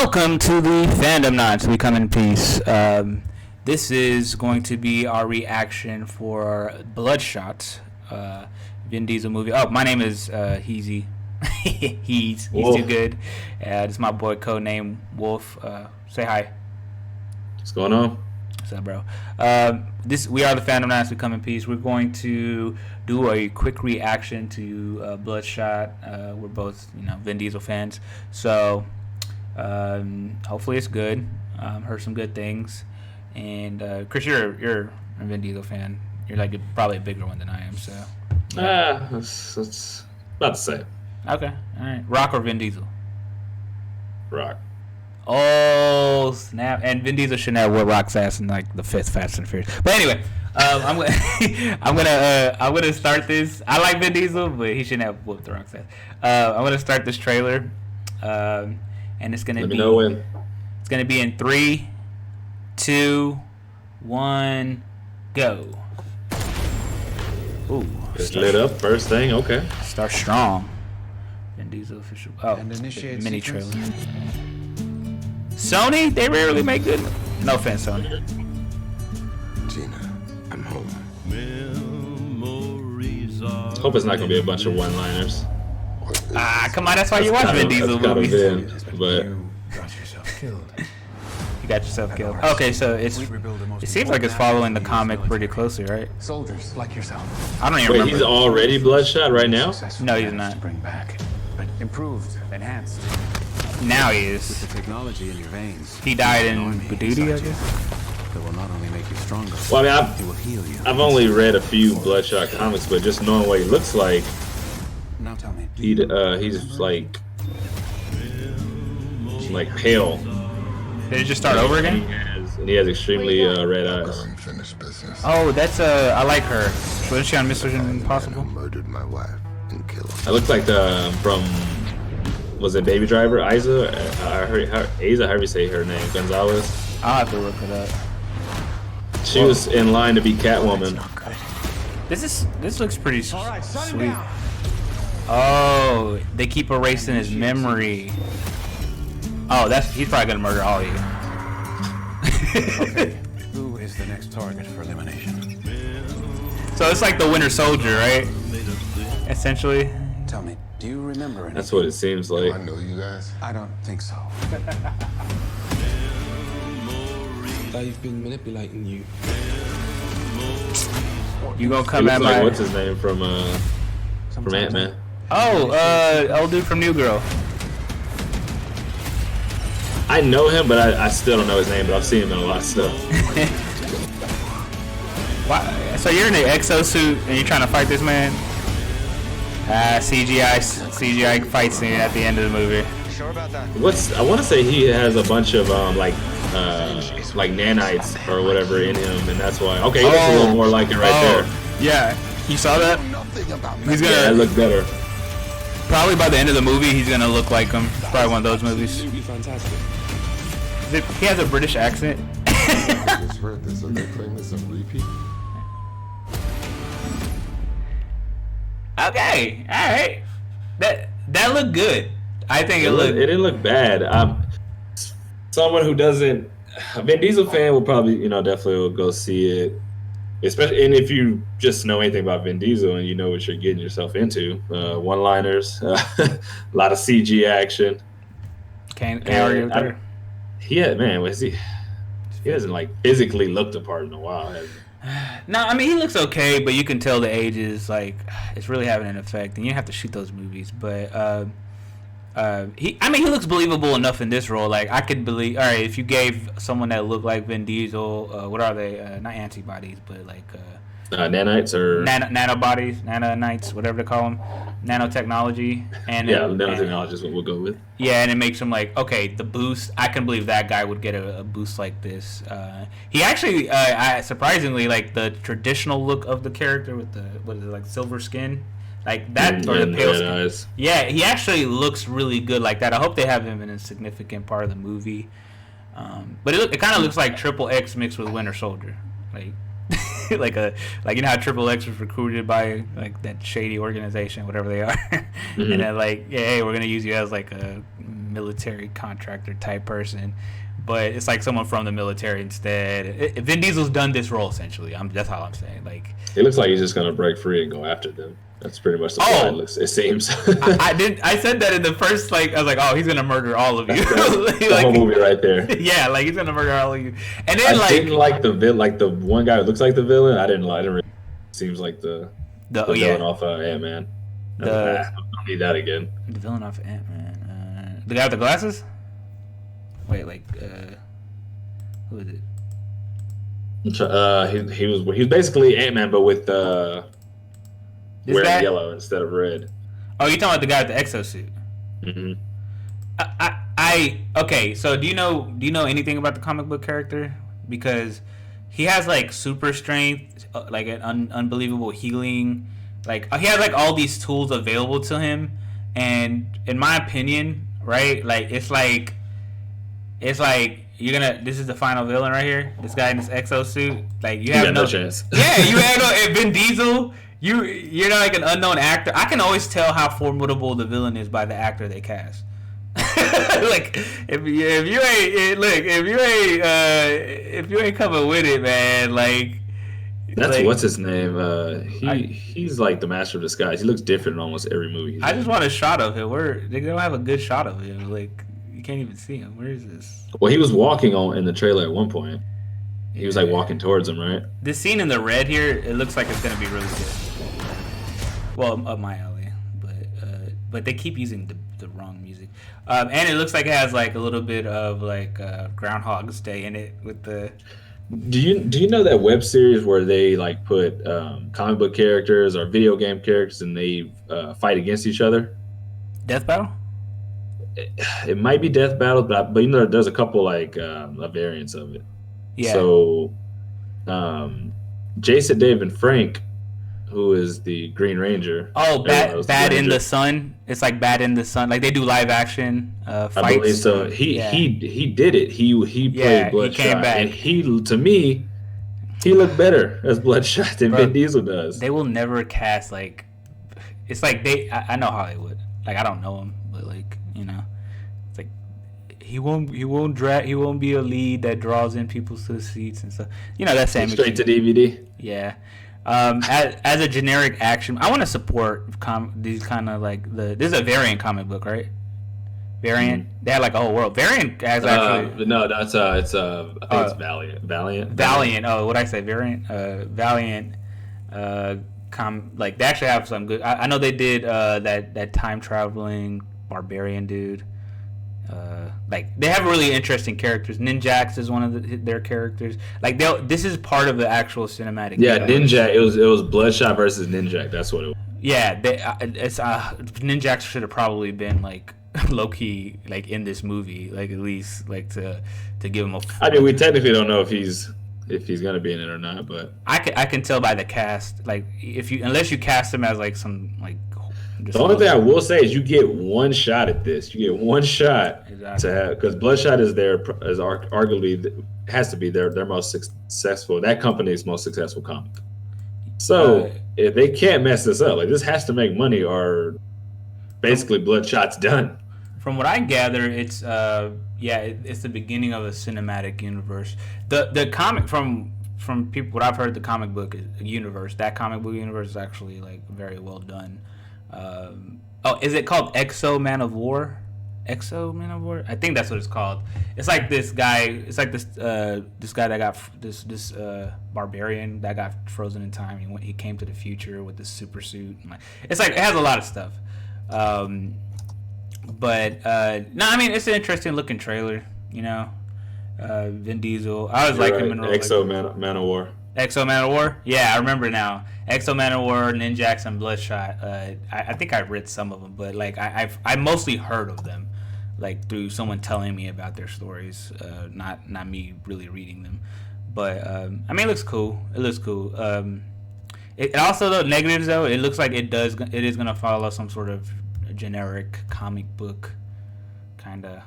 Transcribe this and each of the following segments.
Welcome to the Fandomnauts. We come in peace. This is going to be our reaction for Bloodshot, Vin Diesel movie. Oh, my name is Heezy. He's too good. This is my boy Codename Wolf. Say hi. What's going on? What's up, bro? We are the Fandomnauts. We come in peace. We're going to do a quick reaction to Bloodshot. We're both, Vin Diesel fans, so hopefully it's good. Heard some good things, and Chris, you're a Vin Diesel fan. You're like probably a bigger one than I am. So that's about the same. Okay, all right. Rock or Vin Diesel? Rock. Oh snap! And Vin Diesel shouldn't have whooped Rock's ass in like the 5th Fast and Furious. But anyway, I'm gonna start this. I like Vin Diesel, but he shouldn't have whooped the Rock's ass. I'm gonna start this trailer, and it's gonna Let me know when. It's gonna be in 3, 2, 1, go. Ooh, It's lit up. First thing. Okay. Start strong. Vin Diesel official. Oh, mini trailer. Sony, they rarely make good. No offense, Sony. Gina, I'm home. Hope it's not gonna be a bunch of one-liners. Come on, that's why you watch Vin Diesel movies. But You got yourself killed. You got yourself killed. Okay, so it seems like it's following the comic pretty closely, right? Soldiers like yourself. I don't even wait, remember. he's already Bloodshot right now? No, he's not. Bring back, but improved, enhanced. Now he With is. the technology in your veins. He died in Baduti, I guess. That will not only make you stronger, Well, I mean, it will heal you. I've only read a few Bloodshot comics, but just knowing what he looks like, Now tell me. he's like pale. Did it just start over again? And he has extremely red eyes. Unfinished business. Oh, that's I like her. Was she on Mission Impossible? Murdered my wife and killed her. I look like the from. Was it Baby Driver? Isa? Isa, however you say her name. Gonzalez. I'll have to look it up. She was in line to be Catwoman. This looks pretty sweet. Oh, they keep erasing his memory. Oh, he's probably gonna murder all of you. Who is the next target for elimination? So it's like the Winter Soldier, right? Essentially. Tell me, do you remember anything? That's what it seems like. I know you guys. I don't think so. They've been manipulating you. You gonna It come looks at like my? what's his name from Ant-Man. Oh, old dude from New Girl. I know him, but I still don't know his name. But I've seen him in a lot of stuff. Why? So you're in an exosuit and you're trying to fight this man? CGI fight scene at the end of the movie. I want to say he has a bunch of like nanites or whatever in him, and that's why. Okay, he looks a little more like it right there. Yeah, you saw that? He's Yeah, gonna that looked better. probably by the end of the movie he's gonna look like him. It's probably one of those movies. You'd be fantastic. He has a British accent. I just heard this, so they claim it's a repeat. Okay, all right. That looked good. I think it It looked. didn't look bad. Someone who doesn't, a Vin Diesel fan will probably, definitely will go see it. Especially, and if you just know anything about Vin Diesel and you know what you're getting yourself into, one-liners, a lot of CG action. Can't argue with that. He hasn't like physically looked the part in a while, has he? No, I mean he looks okay, but you can tell the age is like it's really having an effect, and you have to shoot those movies. But he looks believable enough in this role. Like I could believe. All right, if you gave someone that looked like Vin Diesel, what are they? Not antibodies, but like Nanites or nanobodies, nanonites, whatever they call them, nanotechnology, and nanotechnology is what we'll go with. Yeah, and it makes him like, okay, the boost. I can believe that guy would get a boost like this. He actually, surprisingly, like the traditional look of the character with the like silver skin, like that or the pale skin. Eyes. Yeah, he actually looks really good like that. I hope they have him in a significant part of the movie. But it kind of looks like Triple X mixed with Winter Soldier, like. like how Triple X was recruited by like that shady organization, whatever they are, and then like, yeah, hey, we're gonna use you as like a military contractor type person, but it's like someone from the military instead. Vin Diesel's done this role essentially. That's all I'm saying. Like, it looks like he's just gonna break free and go after them. That's pretty much the plan. It seems. I said that in the first, like, I was like, oh, he's gonna murder all of you. The whole movie right there. Yeah, like he's gonna murder all of you. And then I didn't like the one guy who looks like the villain. I didn't really, seems like the villain off Ant-Man. I don't need that again. The villain off Ant-Man. The guy with the glasses? Wait, who is it? He was basically Ant-Man, but with wearing yellow instead of red. Oh, you're talking about the guy with the exosuit? Mm-hmm. Okay. So do you know anything about the comic book character? Because he has like super strength, like an unbelievable healing. Like he has like all these tools available to him, and in my opinion, right? Like it's like this is the final villain right here. This guy in this exosuit. Like you have no chance. Yeah, you have no. Vin Diesel. You're not like an unknown actor. I can always tell how formidable the villain is by the actor they cast. Like if you ain't coming with it, man. Like that's what's his name. He's like the master of disguise. He looks different in almost every movie. I just want a shot of him. They don't have a good shot of him. Like you can't even see him. Where is this? Well, he was walking in the trailer at one point. He was like walking towards him, right? This scene in the red here, it looks like it's gonna be really good. Well, up my alley, but they keep using the wrong music, and it looks like it has like a little bit of like Groundhog's Day in it with the. Do you know that web series where they like put comic book characters or video game characters and they fight against each other? Death Battle. It might be Death Battle, but you know there's a couple like variants of it. Yeah. So, Jason David Frank, who is the Green Ranger. Oh, Bad in the Sun. It's like Bad in the Sun. Like they do live action fights. I believe so. He did it. He played Bloodshot. He came back. And to me, he looked better as Bloodshot than Vin Diesel does. They will never cast like. It's like I know Hollywood. Like I don't know him, but like you know, it's like he won't be a lead that draws in people to the seats and stuff. You know that same straight to DVD. Yeah. As a generic action, I want to support these kind of like this is a Variant comic book, right? Variant. Mm-hmm. They had like a whole world. Variant has actually. No, I think it's Valiant. Valiant. Oh, what I say? Variant. Valiant. Like they actually have some good. I know they did that time traveling barbarian dude. Like they have really interesting characters. Ninjax is one of their characters. Like this is part of the actual cinematic. Yeah, Ninja. It was Bloodshot versus Ninjax. That's what it was. Yeah, Ninjax should have probably been like low key like in this movie, like at least like to give him a. I mean, we technically don't know if he's gonna be in it or not, but I can tell by the cast. Like unless you cast him as like some like. The only thing I will say is you get one shot at this. You get one shot to have because Bloodshot is arguably has to be their most successful. That company's most successful comic. So if they can't mess this up, like this has to make money, or basically Bloodshot's done. From what I gather, it's it's the beginning of a cinematic universe. The comic from people what I've heard, the comic book universe. That comic book universe is actually like very well done. Is it called Exo Man of War? Exo Man of War? I think that's what it's called. It's like this guy. It's like this guy that got this barbarian that got frozen in time. He came to the future with this super suit. It's like it has a lot of stuff. But no, I mean it's an interesting looking trailer. You know, Vin Diesel. I was like him in Exo Man of War. Exo Man of War? Yeah, I remember now. Exo Man of War, Ninjax, and Bloodshot. I think I've read some of them, but like I mostly heard of them, like through someone telling me about their stories, not me really reading them. But I mean, it looks cool. It looks cool. It also though negatives though. It looks like it is gonna follow some sort of generic comic book kind of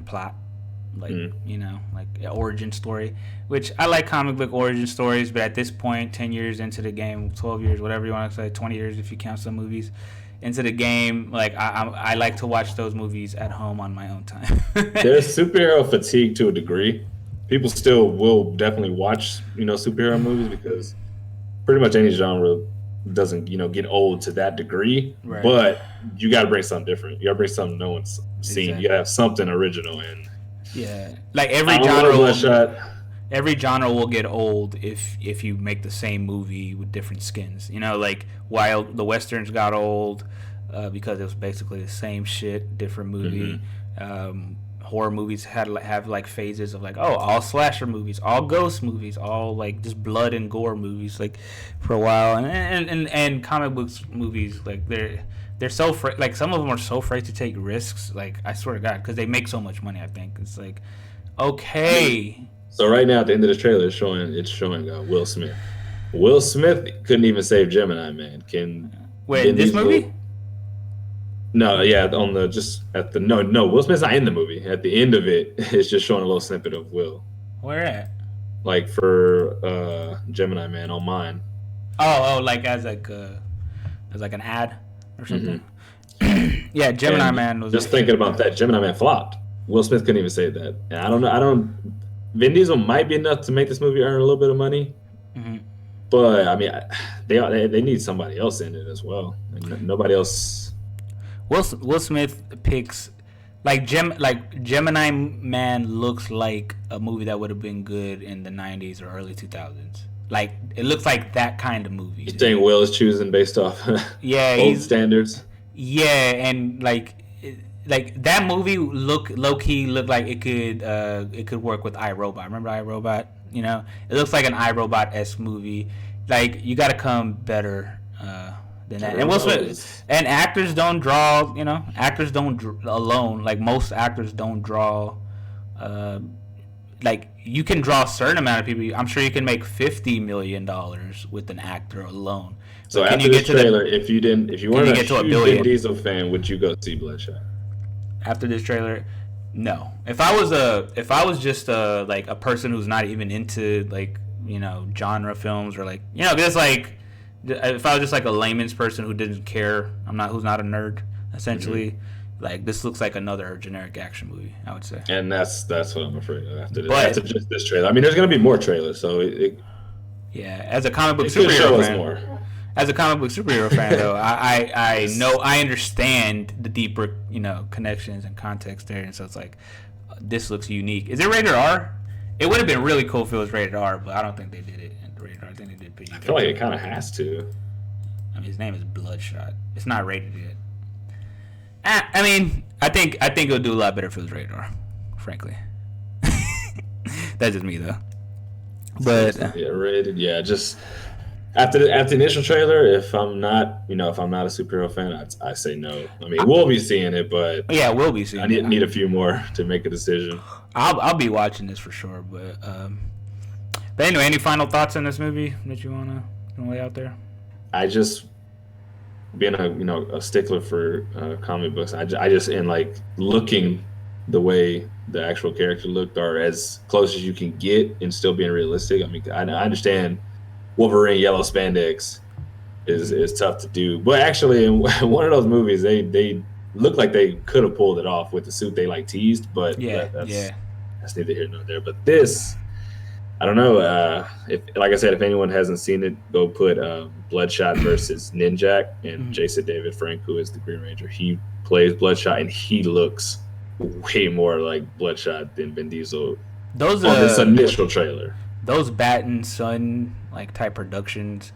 plot. like you know, like an origin story. Which I like comic book origin stories, but at this point, 10 years into the game, 12 years, whatever you want to say, 20 years if you count some movies into the game, like I like to watch those movies at home on my own time. There's superhero fatigue to a degree. People still will definitely watch, you know, superhero movies because pretty much any genre doesn't, you know, get old to that degree. Right. But you got to bring something different. You got to bring something no one's seen. Exactly. You got to have something original. And yeah, like every genre will get old if you make the same movie with different skins. You know, like while the westerns got old because it was basically the same shit, different movie. Horror movies have like phases of like, oh, all slasher movies, all ghost movies, all like just blood and gore movies, like for a while. And comic books movies, like they're so like some of them are so afraid to take risks. Like I swear to God, because they make so much money. I think it's like, okay. So right now at the end of the trailer, it's showing Will Smith. Will Smith couldn't even save Gemini Man. Wait, this movie? No, yeah, on the no. Will Smith's not in the movie. At the end of it, it's just showing a little snippet of Will. Where at? Like for Gemini Man on mine. Oh, like as like an ad or something. Yeah, Gemini Man was just thinking about that. Gemini Man flopped. Will Smith couldn't even save that. And I don't know. Vin Diesel might be enough to make this movie earn a little bit of money. But I mean, they need somebody else in it as well. And nobody else. Will Smith picks like Gemini Man looks like a movie that would have been good in the 90s or early 2000s. Like it looks like that kind of movie. You think Will is choosing based off old standards? Yeah, and like that movie low key looked like it could work with iRobot. Remember iRobot? You know, it looks like an iRobot-esque movie. Like you got to come better than that. And Will Smith and actors don't draw. You know, actors don't alone. Like most actors don't draw. Like you can draw a certain amount of people. I'm sure you can make $50 million with an actor alone. So after this trailer, if you weren't a huge Vin Diesel fan, would you go see Bloodshot? After this trailer, no. If I was just like a person who's not even into like, you know, genre films or like, you know, because like if I was just like a layman's person who didn't care, who's not a nerd essentially, like this looks like another generic action movie, I would say. And that's what I'm afraid of after this. After just this trailer. I mean, there's gonna be more trailers, so yeah. As a comic book superhero fan, as a comic book superhero fan, though, I know I understand the deeper, you know, connections and context there, and so it's like this looks unique. Is it rated R? It would have been really cool if it was rated R, but I don't think they did it in rated R. I think they did PG. I feel like it kind of has to. I mean, his name is Bloodshot. It's not rated yet. I mean, I think it'll do a lot better if it was rated R, frankly. That's just me though. But yeah, rated. Yeah, just after the initial trailer, if I'm not a superhero fan, I say no. I mean, we'll be seeing it, but yeah, we'll be seeing it. I need a few more to make a decision. I'll be watching this for sure. But anyway, any final thoughts on this movie that you wanna lay out there? I just being a stickler for comic books. I just in like looking the way the actual character looked are as close as you can get and still being realistic. I mean, I understand Wolverine yellow spandex is tough to do, but actually in one of those movies they looked like they could have pulled it off with the suit they like teased, but that's neither here nor there. But this, I don't know. If, like I said, if anyone hasn't seen it, go put Bloodshot versus Ninjak, and Jason David Frank, who is the Green Ranger, he plays Bloodshot, and he looks way more like Bloodshot than Vin Diesel on this initial trailer. Those Bat and Son like type productions,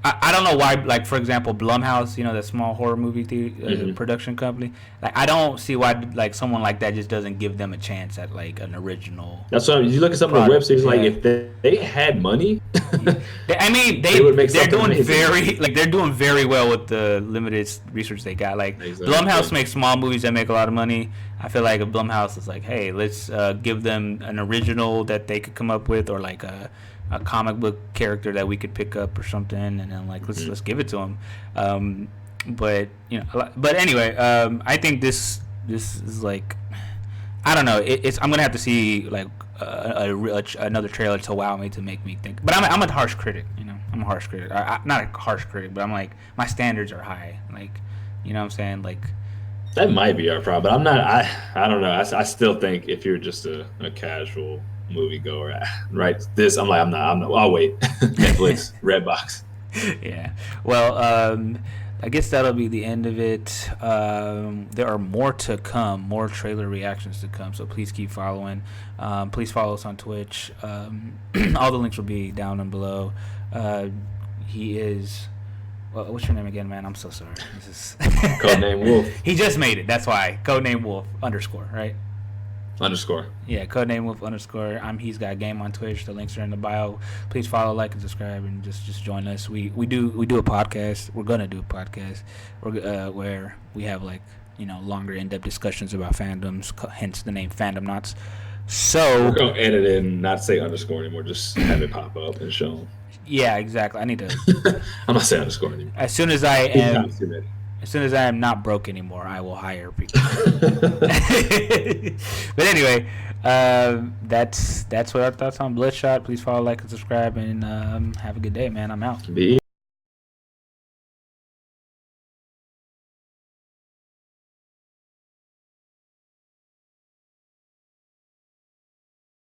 I don't know why. Like for example, Blumhouse, you know, that small horror movie production company. Like I don't see why like someone like that just doesn't give them a chance at like an original. That's why you look at some of the web series. Like if they had money, I mean they would make. They're doing amazing. They're doing very well with the limited research they got. Like Blumhouse makes small movies that make a lot of money. I feel like if Blumhouse is like, hey, let's give them an original that they could come up with, or like a comic book character that we could pick up or something, and then like let's give it to them. But you know, but anyway, I think this is like, I don't know. It's I'm gonna have to see like another trailer to wow me to make me think. But I'm a harsh critic, you know. I'm a harsh critic. Not a harsh critic, but I'm like my standards are high. Like, you know what I'm saying? Like that might be our problem. But I'm not. I don't know. I still think if you're just a casual moviegoer, right? This I'm not. I'll wait. Netflix, Redbox. Yeah. Well, I guess that'll be the end of it. There are more to come, more trailer reactions to come, so please keep following. Please follow us on Twitch. All the links will be down and below. He is... Well, what's your name again, man? I'm so sorry. This is Codename Wolf. He just made it. That's why. Codename Wolf _, right? _. Yeah, Codename Wolf _. I'm Heezgotgame on Twitch. The links are in the bio. Please follow, like, and subscribe, and just join us. We do a podcast. We're gonna do a podcast where we have like longer in-depth discussions about fandoms. Hence the name Fandomnauts. So We're gonna edit it and not say underscore anymore. Just have it pop up and show them. Yeah, exactly. I need to. I'm not saying underscore anymore. As soon as I am not broke anymore, I will hire people. But anyway, that's what our thoughts on Bloodshot. Please follow, like, and subscribe, and have a good day, man. I'm out.